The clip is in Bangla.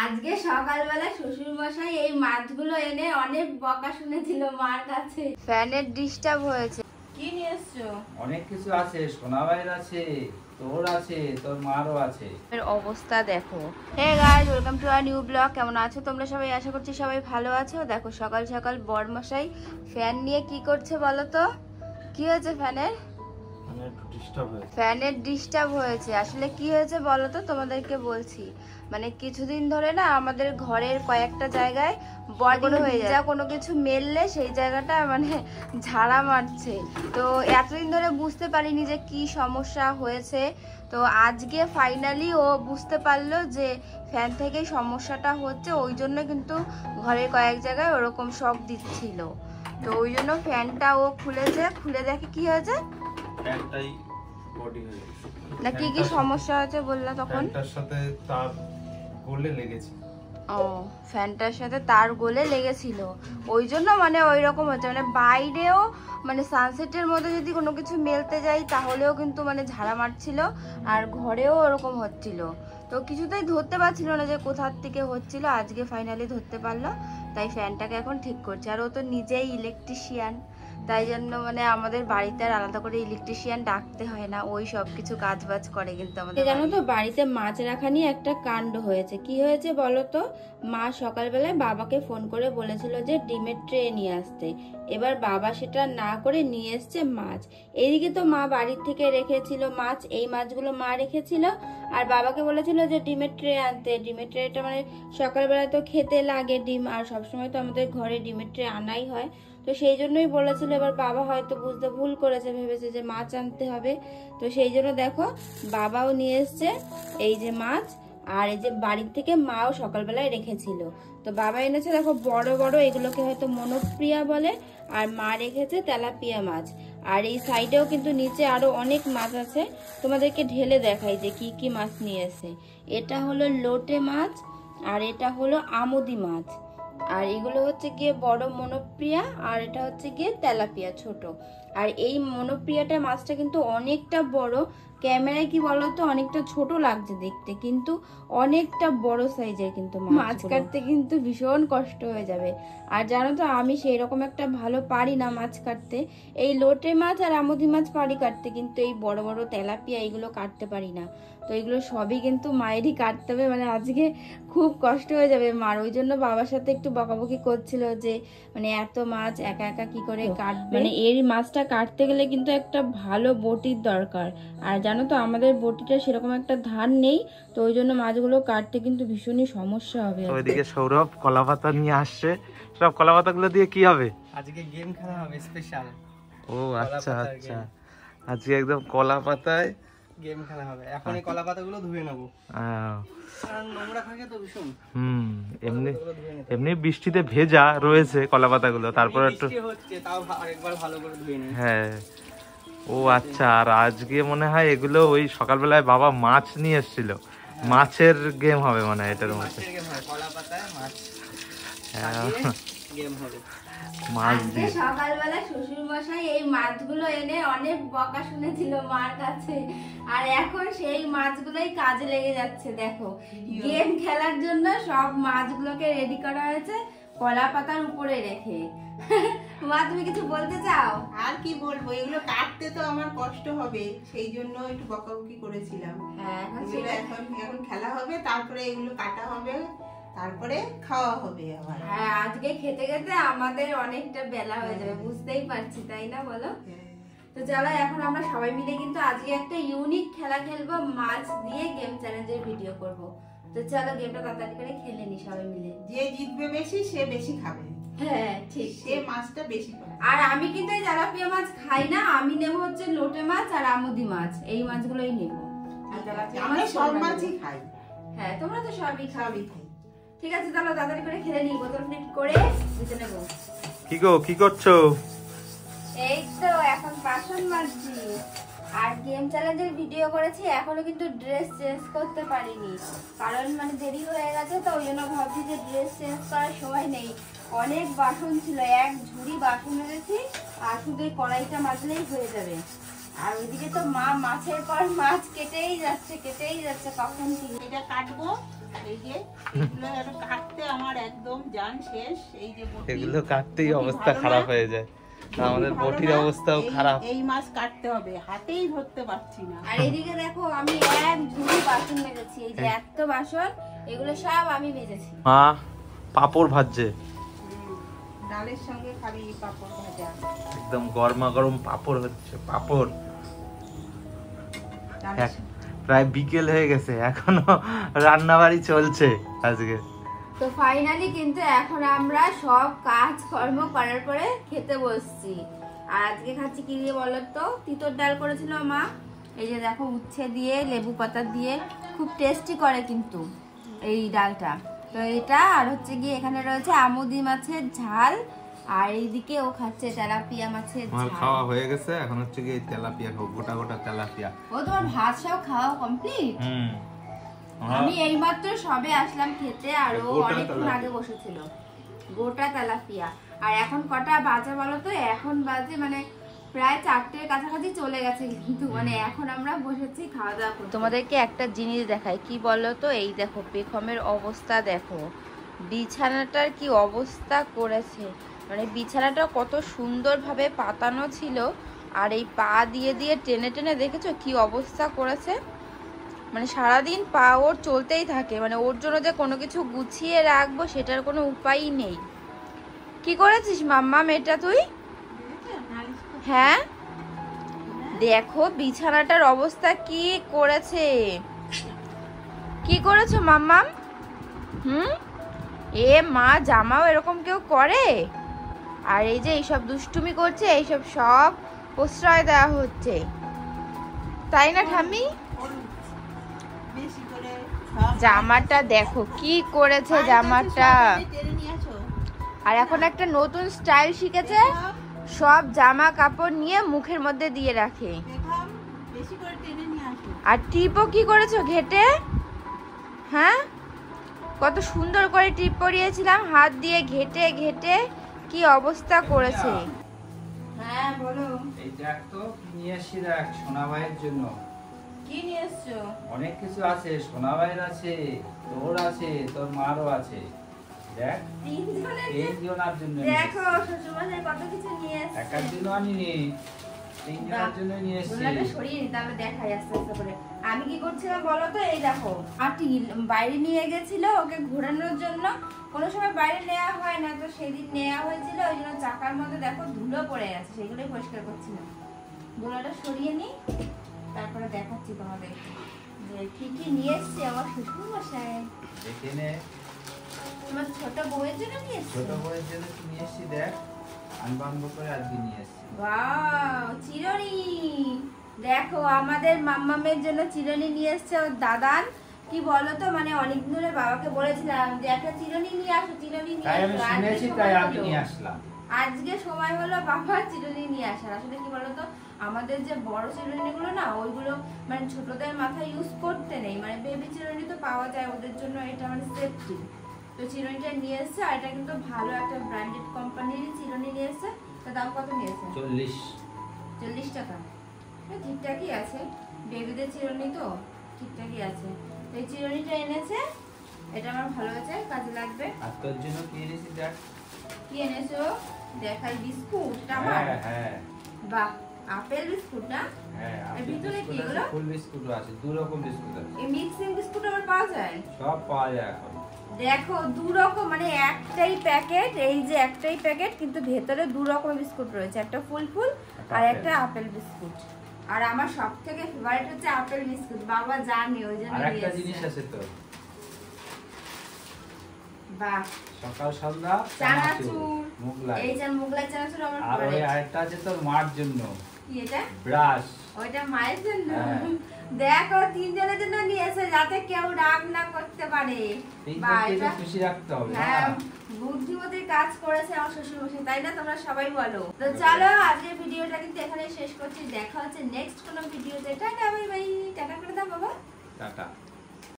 আজকে সকালবেলা শ্বশুর মশাই এই মাছগুলো এনে অনেক বকা শুনেছিল মার কাছে। ফ্যানের ডিস্টার্ব হয়েছে। কি নিয়ে এসছো? অনেক কিছু আছে, সোনাবাইর আছে, তোর আছে, তোর মারও আছে। এর অবস্থা দেখো। Hey guys, welcome to our new blog. কেমন আছো তোমরা সবাই? আশা করছি সবাই ভালো আছো। দেখো সকাল সকাল বরমশাই ফ্যান নিয়ে কি করছে বলো তো? কি হয়েছে ফ্যানের? ফ্যানের ডিস্টার্ব হয়েছে। আসলে কি হয়েছে বলো তো, তোমাদেরকে বলছি। মানে কিছুদিন ধরে না আমাদের ঘরের কয়েকটা জায়গায় বডি হয়ে যায়, কোনো কিছু মেললে সেই জায়গাটা মানে ঝাড়া মারছে। তো এতদিন ধরে বুঝতে পারিনি যে কি সমস্যা হয়েছে। তো আজকে ফাইনালি ও বুঝতে পারলো যে ফ্যান থেকেই সমস্যাটা হচ্ছে। ওই জন্য কিন্তু ঘরের কয়েক জায়গায় ওরকম শক দিচ্ছিল। তো ওই জন্য ফ্যানটা ও খুলেছে, খুলে দেখে কি হয়েছে। ফ্যানটাই বডি হয়ে গেছে। না কি কি সমস্যা হয়েছে বললা তখন? ফ্যানটার সাথে তার গলে লেগেছে। ও, ফ্যানটার সাথে তার গলে লেগেছিল, ওই জন্য মানে ওই রকম হচ্ছে। মানে বাইরেও মানে সানসেটের মধ্যে যদি কোনো কিছু মেলতে যাই তাহলেও কিন্তু মানে ঝাড়া মারছিল, আর ঘরেও ওরকম হচ্ছিল। তো কিছুতেই ধরতে পারছিল না যে কোথার থেকে হচ্ছিল। আজকে ফাইনালি ধরতে পারলো, তাই ফ্যানটাকে এখন ঠিক করছে। আর ও তো নিজেই ইলেকট্রিশিয়ান, তাই জন্য মানে আমাদের বাড়িতে আর আলাদা করে ইলেকট্রিশিয়ান ডাকতে হয় না, ওই সব কিছু কাজ বাজ করে। কিন্তু আমাদের জানো তো বাড়িতে মাছ রাখা নিয়ে একটা কাণ্ড হয়েছে। কি হয়েছে বলো তো? মা সকালবেলায় বাবাকে ফোন করে বলেছিল যে ডিমের ট্রে নিয়ে আসতে। এবার বাবা সেটা না করে নিয়ে এসছে মাছ। এদিকে তো মা বাড়ির থেকে রেখেছিল মাছ, এই মাছগুলো মা রেখেছিল, আর বাবাকে বলেছিল যে ডিমের ট্রে আনতে। ডিমের ট্রেটা মানে সকালবেলায় তো খেতে লাগে ডিম, আর সবসময় তো আমাদের ঘরে ডিমের ট্রে আনাই হয়। তো সেই জন্যই বলেছিল। এবার বাবা হয়তো বুঝতে ভুল করেছে, ভেবেছে যে মাছ আনতে হবে। তো সেই জন্য দেখো বাবাও নিয়ে এসছে এই যে মাছ, আর এই যে বাড়ির থেকে মাও সকালবেলায় রেখেছিল। তো বাবা এনেছে দেখো বড় বড়, এগুলোকে হয়তো মনোপ্রিয়া বলে, আর মা রেখেছে তেলাপিয়া মাছ। আর এই সাইডেও কিন্তু নিচে আরো অনেক মাছ আছে, তোমাদেরকে ঢেলে দেখাই যে কি কি মাছ নিয়ে এসে। এটা হলো লোটে মাছ, আর এটা হলো আমুদি মাছ, আর এগুলো হচ্ছে গিয়ে বড় মনোপ্রিয়া, আর এটা হচ্ছে গিয়ে তেলাপিয়া ছোট। আর এই মনোপ্রিয়াটা মাছটা কিন্তু অনেকটা বড়। ক্যামেরায় কি বলতো অনেকটা ছোট লাগছে দেখতে, কিন্তু অনেকটা বড় সাইজের। কিন্তু মাছ কাটতে কিন্তু ভীষণ কষ্ট হয়ে যাবে। আর জানো তো আমি সেই রকম একটা ভালো পারি না মাছ কাটতে। এই লোটে মাছ আর আমুদি মাছ পারি কাটতে, কিন্তু এই বড় বড় তেলাপিয়া এগুলো কাটতে পারি না। তো এগুলো সবই কিন্তু মায়েরই কাটতে হবে। মানে আজকে খুব কষ্ট হয়ে যাবে মার। ওই জন্য বাবার সাথে একটু বকাবকি করছিল যে মানে এত মাছ একা একা কি করে কাটবে। মানে এই মাছটা কাটতে গেলে কিন্তু একটা ভালো বটির দরকার। আর জানো তো আমাদের বটিটা সেরকম একটা ধার নেই, তো ওই জন্য মাছগুলো কাটতে কিন্তু ভীষণই সমস্যা হবে। ওইদিকে সৌরভ কলাপাতা নিয়ে আসছে। সব কলাপাতাগুলো দিয়ে কি হবে? আজকে গেম খেলা হবে স্পেশাল। ও আচ্ছা আচ্ছা, আজকে একদম কলাপাতায় গেম খেলা হবে। এখন এই কলাপাতাগুলো ধুয়ে নেবো, কারণ নোংরা থাকে তো ভীষণ। এমনি এমনি বৃষ্টিতে ভেজা রয়েছে কলাপাতাগুলো, তারপর একটু হচ্ছে তাও আরেকবার ভালো করে ধুয়ে নিই। হ্যাঁ। ও আচ্ছা, আর আজকে মনে হয় এগুলো ওই সকালবেলায় বাবা মাছ নিয়ে এসেছিল, মাছের গেম হবে মানে এটার মধ্যে। মাছ দিয়ে সকালবেলা শ্বশুর মশাই এই মাছগুলো এনে অনেক বকা শুনেছিল মার কাছে, আর এখন সেই মাছগুলোই কাজে লেগে যাচ্ছে। দেখো গেম খেলার জন্য সব মাছগুলোকে রেডি করা হয়েছে কলা পাতার উপরে রেখে। মা তুমি কিছু বলতে চাও? আর কি বলবো, এগুলো কাটতে তো আমার কষ্ট হবে, সেই জন্য একটু বকাবকি করেছিলাম। এখন খেলা হবে, তারপরে এগুলো কাটা হবে, তারপরে খাওয়া হবে আবার। হ্যাঁ, আজকে খেতে খেতে আমাদের অনেকটা বেলা হয়ে যাবে, বুঝতেই পারছি, তাই না বলো? তো চলো এখন আমরা সবাই মিলে কিন্তু আজকে একটা ইউনিক খেলা খেলবো, মাছ দিয়ে গেম চ্যালেঞ্জের ভিডিও করব। তো চলো গেমটা তাড়াতাড়ি করে খেলে নি সবাই মিলে। যে জিতবে বেশি সে বেশি খাবে। হ্যাঁ ঠিক, সে মাছটা বেশি খাবে। আর আমি কিন্তু এই তেলাপিয়া মাছ খাই না, আমি নেব হচ্ছে লোটে মাছ আর আমুদি মাছ, এই মাছগুলোই নেব। আমরা সব মাছই খাই। হ্যাঁ তোমরা তো সবই খাবি। ঠিক আছে চলো তাড়াতাড়ি করে খেলে নিই, বোতল ফিট করে দিতে নেব। কি করছো? এই তো এখন বাসন মাজছি, আর গেম চ্যালেঞ্জের ভিডিও করেছি, এখনো কিন্তু ড্রেস চেঞ্জ করতে পারিনি, কারণ মানে দেরি হয়ে গেছে। তো ওই জন্য ভাবছি যে ড্রেস চেঞ্জ করার সময় নেই। অনেক বাসন ছিল, এক ঝুড়ি বাসন মেরেছি, আর শুধু এই কড়াইটা মাজলেই হয়ে যাবে। আর ওইদিকে তো মা মাছের পর মাছ কেটেই যাচ্ছে, কখন কি এটা কাটবো, এই যে এগুলো আর কাটতে আমার একদম জান শেষ। এই যে বটি, এগুলো কাটতেই বটি অবস্থা ভালো খারাপ না? হয়ে যায়। আমাদের ভালো বটির না? অবস্থাও খারাপ। এই মাছ কাটতে হবে, হাতেই ধরতে পারছি না। আর এদিকে দেখো আমি এক ঝুড়ি বাসন মেজেছি, এই যে এত বাসন, এগুলো সব আমি মেজেছি। মা পাপড় ভাজছে, ডালের সঙ্গে খাবি পাপড় ভাজা। একদম গরমা গরম পাপড় হচ্ছে, পাপড়। ডালের প্রায় বিকেল হয়ে গেছে, এখনো রান্নাবাড়ি চলছে আজকে। তো ফাইনালি কিন্তু এখন আমরা সব কাজ কর্ম করার পরে খেতে বসছি। আর আজকে খাচ্ছি কি দিয়ে বলো তো, তিতর ডাল করেছিল মা, এই যে দেখো উচ্ছে দিয়ে লেবু পাতা দিয়ে, খুব টেস্টি করে কিন্তু এই ডালটা। তো এটা আর হচ্ছে গিয়ে এখানে রয়েছে আমুদি মাছের ঝাল, আর এইদিকে ও খাচ্ছে তেলাপিয়া মাছের আমার ঝাল। খাওয়া হয়ে গেছে, এখন হচ্ছে কি তেলাপিয়া খাবো, গোটা গোটা তেলাপিয়া। ও তোমার ভাত সব খাওয়া কমপ্লিট? আমি এইমাত্র সবে আসলাম খেতে, আর ও গোটা অনেকক্ষণ তেলাপিয়া। আগে বসেছিল। গোটা তেলাপিয়া। আর এখন কটা বাজে বলো তো? এখন বাজে মানে প্রায় 4টের কাছাকাছি চলে গেছে, কিন্তু মানে এখন আমরা বসেছি খাওয়া দাওয়া করতে। তোমাদেরকে একটা জিনিস দেখাই, কি বলো তো, এই দেখো পেখমের অবস্থা দেখো, বিছানাটার কি অবস্থা করেছে। মানে বিছানাটা কত সুন্দরভাবে পাতানো ছিল, আর এই পা দিয়ে দিয়ে টেনে টেনে দেখেছো কি অবস্থা করেছে। মানে সারাদিন পা ওর চলতেই থাকে, মানে ওর জন্য যে কোনো কিছু গুছিয়ে রাখবো সেটার কোনো উপায়ই নেই। কি করেছিস মাম্মা এটা তুই? হ্যাঁ দেখো বিছানাটার অবস্থা কি করেছে। কি করেছো মাম্মাম? এ মা, জামাও এরকম কেউ করে? আর এই যে এইসব দুষ্টুমি করছে, এইসব সব প্রশ্রয় দেওয়া হচ্ছে, তাই না ঠাম্মি? বেশি করে সব জামাটা দেখো কি করেছে জামাটা। টেনে নিয়ে আসো। আর এখন একটা নতুন স্টাইল শিখেছে, সব জামা কাপড় নিয়ে মুখের মধ্যে দিয়ে রাখে। বেগম, বেশি করে টেনে নিয়ে আসো। আর টিপও কি করেছো ঘেটে? হ্যাঁ, কত সুন্দর করে টিপ পরিয়েছিলাম, হাত দিয়ে ঘেটে ঘেটে কি অবস্থা করেছে। হ্যাঁ বলো, এই দেখ তো কি নিয়ে এসছি, দেখ সোনাভাইয়ের জন্য কি নিয়ে এসছো? অনেক কিছু আছে। সোনাভাইয়ের আছে, তোর আছে, তোর মারও আছে। দেখ তিনজনের জন্য দেখো শ্বশুরমশাই কত কিছু নিয়ে এসছে। একার জন্য আনিনি, তিনজনের জন্য নিয়ে এসছি। গোলাটা সরিয়ে নিতে, আমি দেখাই আস্তে আস্তে করে। আমি কি করছিলাম বলো তো, এই দেখো আটি বাইরে নিয়ে গেছিল ওকে ঘোরানোর জন্য, কোনো সময় বাইরে নেওয়া হয় না, তো সেদিন নেওয়া হয়েছিল, ওই জন্য চাকার মধ্যে দেখো ধুলো পড়ে গেছে, সেগুলোই পরিষ্কার করছিলাম। গোলাটা সরিয়ে নি, তারপরে দেখাচ্ছি তোমাদের যে কি কি নিয়ে এসছে আমার শ্বশুর মশাই। দেখে নে, তোমার ছোট বউয়ের জন্য নিয়ে এসছে। ছোট বউয়ের জন্য কি নিয়ে এসছি দেখ, আনবাম্ব করে আজকে নিয়ে এসছি। ওয়াও, চিরুনি। দেখো আমাদের মাম্মামের জন্য চিরুনি নিয়ে এসছে ওর দাদান। কি বলতো, মানে অনেকদিন ধরে বাবাকে বলেছিলাম যে একটা চিরুনি নিয়ে আসো, চিরুনি নিয়ে তাই আমি আসো। শুনেছি, তাই আমি নিয়ে আসলাম। আজকে সময় হলো বাবার চিরুনি নিয়ে আসার। আসলে কি বলতো, আমাদের যে বড় চিরুনিগুলো না, ওইগুলো মানে ছোটদের মাথায় ইউজ করতে নেই, মানে বেবি চিরুনি তো পাওয়া যায় ওদের জন্য, এটা মানে সেফটি। তো চিরুনিটা নিয়ে এসছে, আর এটা কিন্তু ভালো একটা ব্র্যান্ডেড কোম্পানিরই চিরুনি নিয়ে এসছে। তো দাম কত নিয়েছে? 40 টাকা। ঠিকঠাকই আছে, বেবিদের চিরুনি তো ঠিকঠাকই আছে। তো এই চিরুনিটা এনেছে, এটা আমার ভালো হয়েছে, কাজে লাগবে। আর তোর জন্য কি এনেছি দেখ। কি এনেছো দেখাই? বিস্কুট। এটা আমার? হ্যাঁ হ্যাঁ বাহ, আপেল বিস্কুট না? হ্যাঁ, এর আপেল ভিতরে কি বিস্কুট আছে, এগুলো? ফুল বিস্কুটও আছে, দু রকম বিস্কুট আছে। এই মিক্সিং বিস্কুট আমার পাওয়া যায়? সব পাওয়া যায় এখন। দেখো দু রকম, মানে একটাই প্যাকেট, এই যে একটাই প্যাকেট, কিন্তু ভেতরে দু রকম বিস্কুট রয়েছে, একটা ফুল ফুল আর একটা আপেল বিস্কুট। আর আমার সবথেকে ফেভারিট হচ্ছে আপেল বিস্কুট, বাবা জানে, ওই জন্য আর নিয়ে একটা এসেছে। জিনিস আছে তো, বাহ, সকাল সন্ধ্যা চানাচুর। মুগলাই। এই যে মুগলাই চানাচুর আমার আর ওই favorite। আরেকটা আছে তোর মার জন্য, কি এটা? ব্রাশ। ওইটা মায়ের জন্য। হ্যাঁ। দেখো তিনজনের জন্য নিয়ে এসে, যাতে কেউ রাগ না করতে পারে। বাহ, তিনজনকে এটা খুশি রাখতে হবে। হ্যাঁ, না? বুদ্ধিমতী কাজ করেছে আমার শ্বশুর মশাই, তাই না? তোমরা সবাই বলো। তো চলো আজকের ভিডিওটা কিন্তু এখানে শেষ করছি, দেখা হচ্ছে নেক্সট কোনো ভিডিওতে। Tata bye bye. টাটা করে দাও বাবা। টাটা।